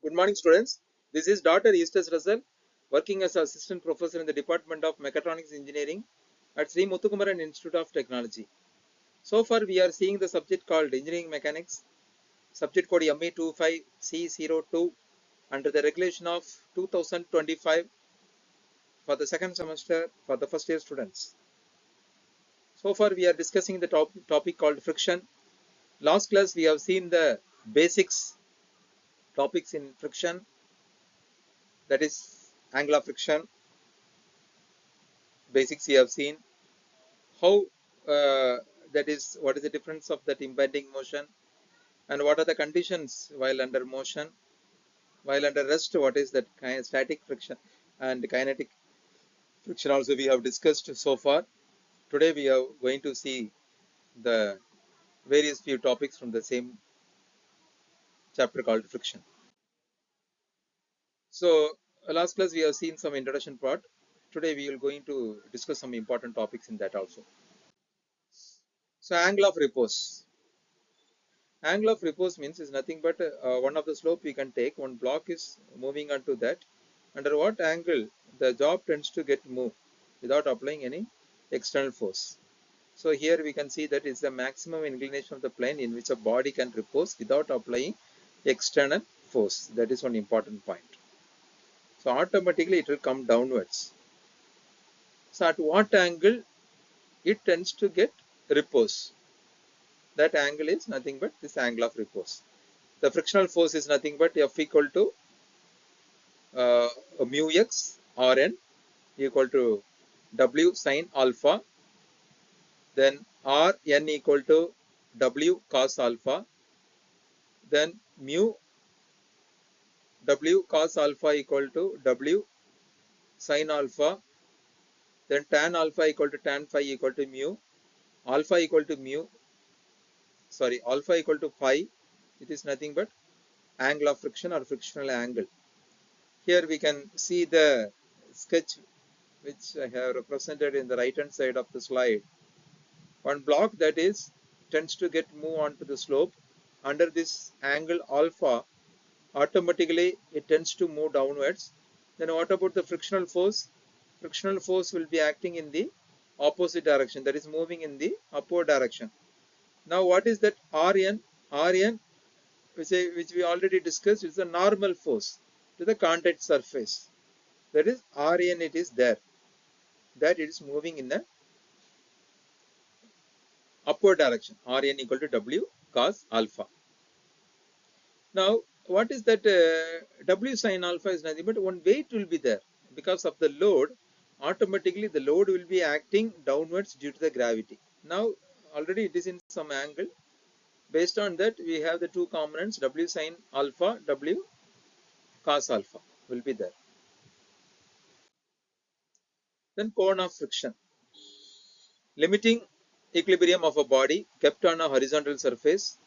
Good morning, students. This is Dr. Eustace Russell, working as assistant professor in the Department of Mechatronics Engineering at Sri Muthukumaran Institute of Technology. So far, we are seeing the subject called Engineering Mechanics, subject code ME25C02 under the regulation of 2025 for the second semester for the first year students. So far, we are discussing the topic called friction. Last class, we have seen the basics topics in friction, that is angle of friction. Basics we have seen how that is what is the difference of that impending motion and what are the conditions while under motion, while under rest what is that static friction and kinetic friction also we have discussed so far. Today we are going to see the various few topics from the same chapter called friction. So last class we have seen some introduction part. Today we are going to discuss some important topics in that also. So angle of repose. Angle of repose means is nothing but one of the slope we can take, one block is moving onto that. Under what angle the job tends to get moved without applying any external force. So here we can see that is the maximum inclination of the plane in which a body can repose without applying external force. That is one important point. So automatically it will come downwards. So at what angle it tends to get repose? That angle is nothing but this angle of repose. The frictional force is nothing but F equal to mu x Rn equal to W sine alpha, then Rn equal to W cos alpha, then mu W cos alpha equal to W sine alpha, then tan alpha equal to tan phi equal to mu, alpha equal to alpha equal to phi. It is nothing but angle of friction or frictional angle. Here we can see the sketch which I have represented in the right hand side of the slide. One block that is tends to get move onto the slope under this angle alpha, automatically it tends to move downwards. Then what about the frictional force? Frictional force will be acting in the opposite direction, that is moving in the upward direction. Now what is that Rn? Rn which we already discussed is the normal force to the contact surface. That is Rn, it is there, that it is moving in the upward direction. Rn equal to W cos alpha. Now, what is that W sin alpha is nothing but one weight will be there. Because of the load, automatically the load will be acting downwards due to the gravity. Now, already it is in some angle. Based on that, we have the two components W sin alpha, W cos alpha will be there. Then cone of friction. Limiting equilibrium of a body kept on a horizontal surface,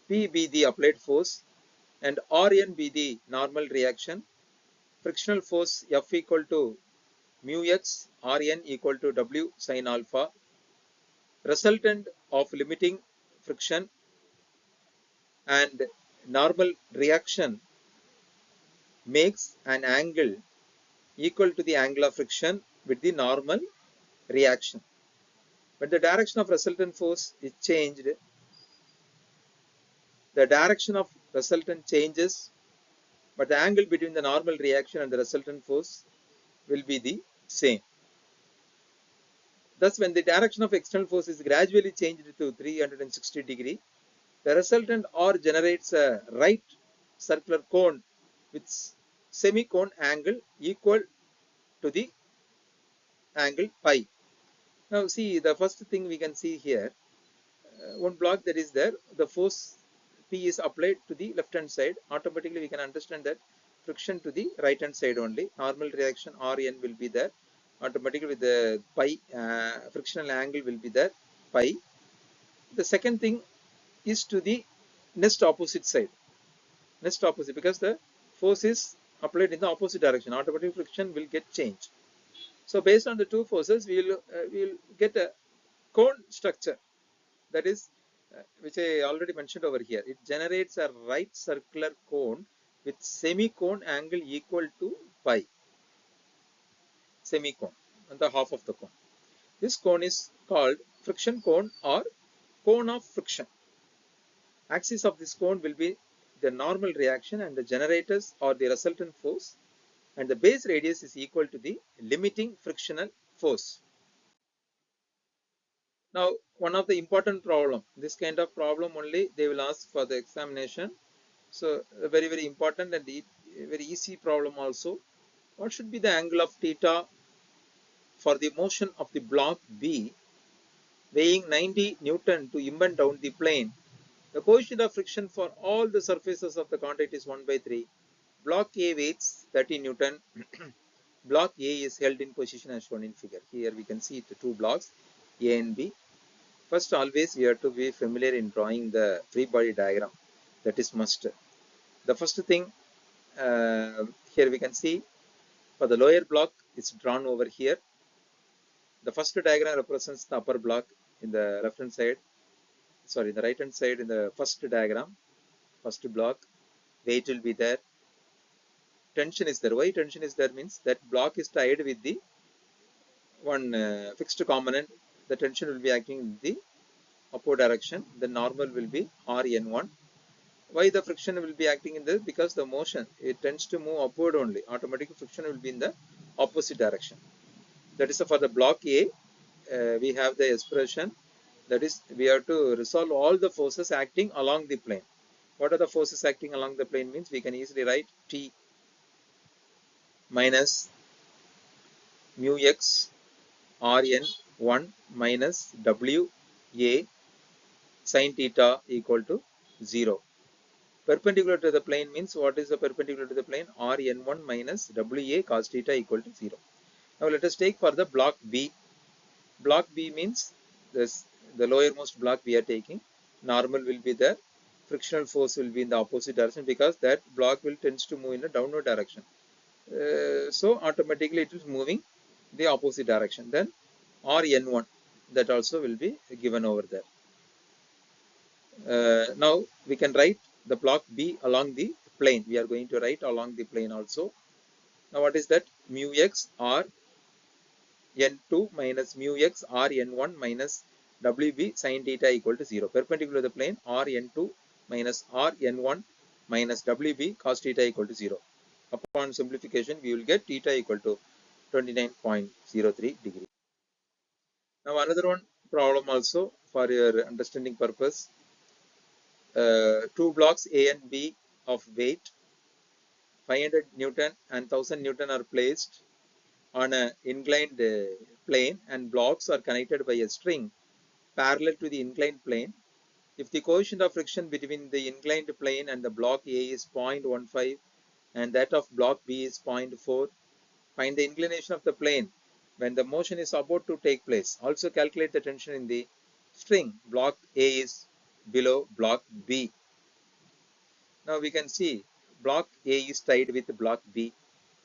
P be the applied force and Rn be the normal reaction. Frictional force F equal to mu x Rn equal to W sin alpha. Resultant of limiting friction and normal reaction makes an angle equal to the angle of friction with the normal reaction. When the direction of resultant force is changed, the direction of resultant changes, but the angle between the normal reaction and the resultant force will be the same. Thus, when the direction of external force is gradually changed to 360 degree, the resultant R generates a right circular cone with semi-cone angle equal to the angle pi. Now see, the first thing we can see here, one block that is there, the force P is applied to the left hand side. Automatically we can understand that friction to the right hand side only. Normal reaction Rn will be there. Automatically with the pi, frictional angle will be there, pi. The second thing is to the next opposite side. Next opposite, because the force is applied in the opposite direction, automatic friction will get changed. So based on the two forces, we'll get a cone structure, that is which I already mentioned over here. It generates a right circular cone with semicone angle equal to pi, semicone on the half of the cone. This cone is called friction cone or cone of friction. Axis of this cone will be the normal reaction and the generators or the resultant force, and the base radius is equal to the limiting frictional force. Now, one of the important problem, this kind of problem only they will ask for the examination. So, a very, very important and very easy problem also. What should be the angle of theta for the motion of the block B weighing 90 Newton to impend down the plane? The coefficient of friction for all the surfaces of the contact is 1 by 3. Block A weighs 30 Newton. Block A is held in position as shown in figure. Here we can see the two blocks A and B. First, always we have to be familiar in drawing the free body diagram. That is must. The first thing here we can see for the lower block it's drawn over here. The first diagram represents the upper block in the left hand side. Sorry, the right hand side in the first diagram, first block. Weight will be there. Tension is there. Why tension is there means that block is tied with the one fixed component. The tension will be acting in the upward direction. The normal will be Rn1. Why the friction will be acting in this? Because the motion, it tends to move upward only. Automatic friction will be in the opposite direction. That is for the block A. We have the expression, that is we have to resolve all the forces acting along the plane. What are the forces acting along the plane means? We can easily write T minus mu x Rn1 minus W A sin theta equal to 0. Perpendicular to the plane means, what is the perpendicular to the plane? Rn1 minus Wa cos theta equal to 0. Now let us take for the block B. Block B means this, the lowermost block we are taking. Normal will be there. Frictional force will be in the opposite direction because that block will tends to move in a downward direction. So automatically it is moving the opposite direction. Then Rn1, that also will be given over there. Now we can write the block B along the plane. We are going to write along the plane also. Now what is that? Mu x R n2 minus mu x R n1 minus Wb sin theta equal to 0. Perpendicular to the plane R n2 minus R n1 minus Wb cos theta equal to 0. Upon simplification, we will get theta equal to 29.03 degree. Now another one problem also for your understanding purpose. Two blocks A and B of weight 500 Newton and 1000 Newton are placed on an inclined plane, and blocks are connected by a string parallel to the inclined plane. If the coefficient of friction between the inclined plane and the block A is 0.15 and that of block B is 0.4, find the inclination of the plane when the motion is about to take place. Also calculate the tension in the string. Block A is below block B. Now we can see block A is tied with block B,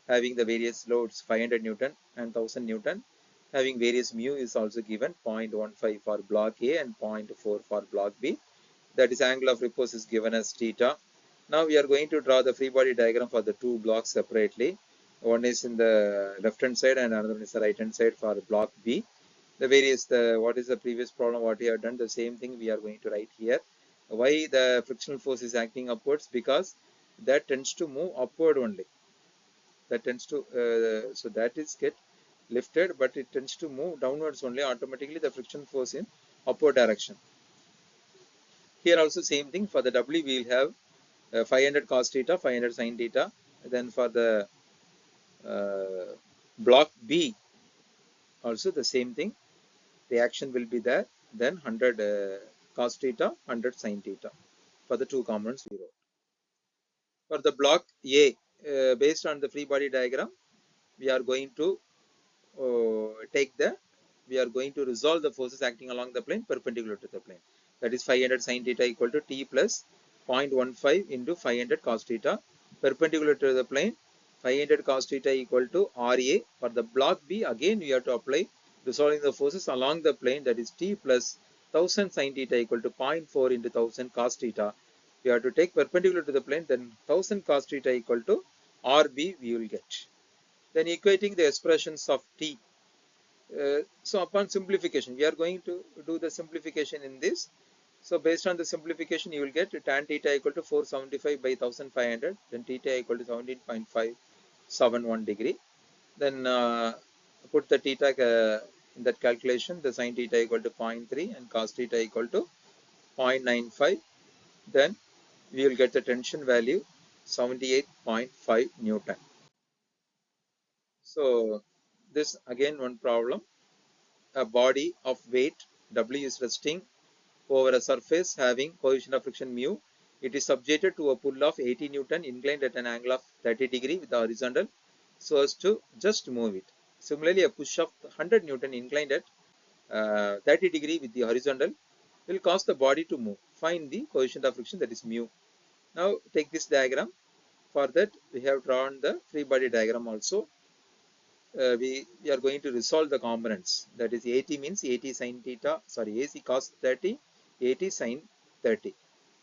having the various loads 500 Newton and 1000 Newton, having various mu is also given 0.15 for block A and 0.4 for block B. That is angle of repose is given as theta. Now we are going to draw the free body diagram for the two blocks separately. One is in the left hand side and another one is the right hand side for block B. The various, what is the previous problem, what we have done, the same thing we are going to write here. Why the frictional force is acting upwards? Because that tends to move upward only. That tends to, so that is get lifted, but it tends to move downwards only. Automatically the friction force in upward direction. Here also same thing. For the W we will have 500 cos theta, 500 sin theta. Then for the block B also the same thing. Reaction will be there. Then 100 cos theta, 100 sin theta for the two components we wrote. For the block A, based on the free body diagram, we are going to we are going to resolve the forces acting along the plane perpendicular to the plane. That is 500 sin theta equal to T plus 0.15 into 500 cos theta. Perpendicular to the plane, 500 cos theta equal to RA. For the block B, again we have to apply resolving the forces along the plane, that is T plus 1000 sin theta equal to 0.4 into 1000 cos theta. you have to take perpendicular to the plane, then 1000 cos theta equal to RB we will get. Then equating the expressions of t. So upon simplification, we are going to do the simplification in this. So based on the simplification, you will get tan theta equal to 475 by 1500, then theta equal to 17.571 degree. Then put the theta in that calculation, the sin theta equal to 0.3 and cos theta equal to 0.95. Then we will get the tension value 78.5 Newton. So this again one problem. A body of weight W is resting over a surface having coefficient of friction mu. It is subjected to a pull of 80 Newton inclined at an angle of 30 degree with the horizontal so as to just move it. Similarly, a push of 100 Newton inclined at 30 degree with the horizontal will cause the body to move. Find the coefficient of friction, that is mu. Now take this diagram. For that we have drawn the free body diagram also. We are going to resolve the components. That is 80 means 80 sin theta, sorry, AC cos 30, 80 sin 30.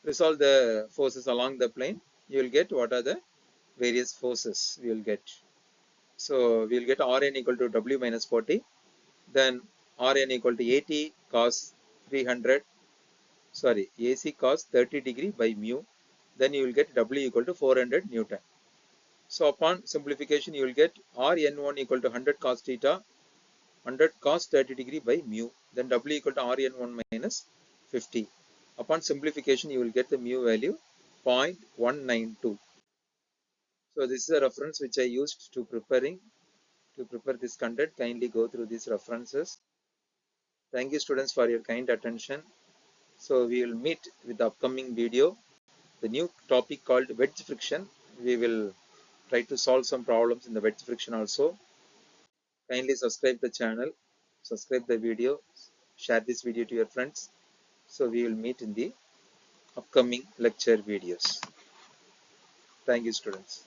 Resolve the forces along the plane. You will get what are the various forces we will get. So we will get Rn equal to W minus 40. Then Rn equal to 80 cos 300, sorry, AC cos 30 degree by mu. Then you will get W equal to 400 Newton. So upon simplification, you will get Rn1 equal to 100 cos theta, 100 cos 30 degree by mu. Then W equal to Rn1 minus 50. Upon simplification, you will get the mu value 0.192. So this is a reference which I used to prepare this content. Kindly go through these references. Thank you students for your kind attention. So we will meet with the upcoming video. The new topic called wedge friction. We will try to solve some problems in the wedge friction also. Kindly subscribe the channel, subscribe the video, share this video to your friends. So we will meet in the upcoming lecture videos. Thank you students.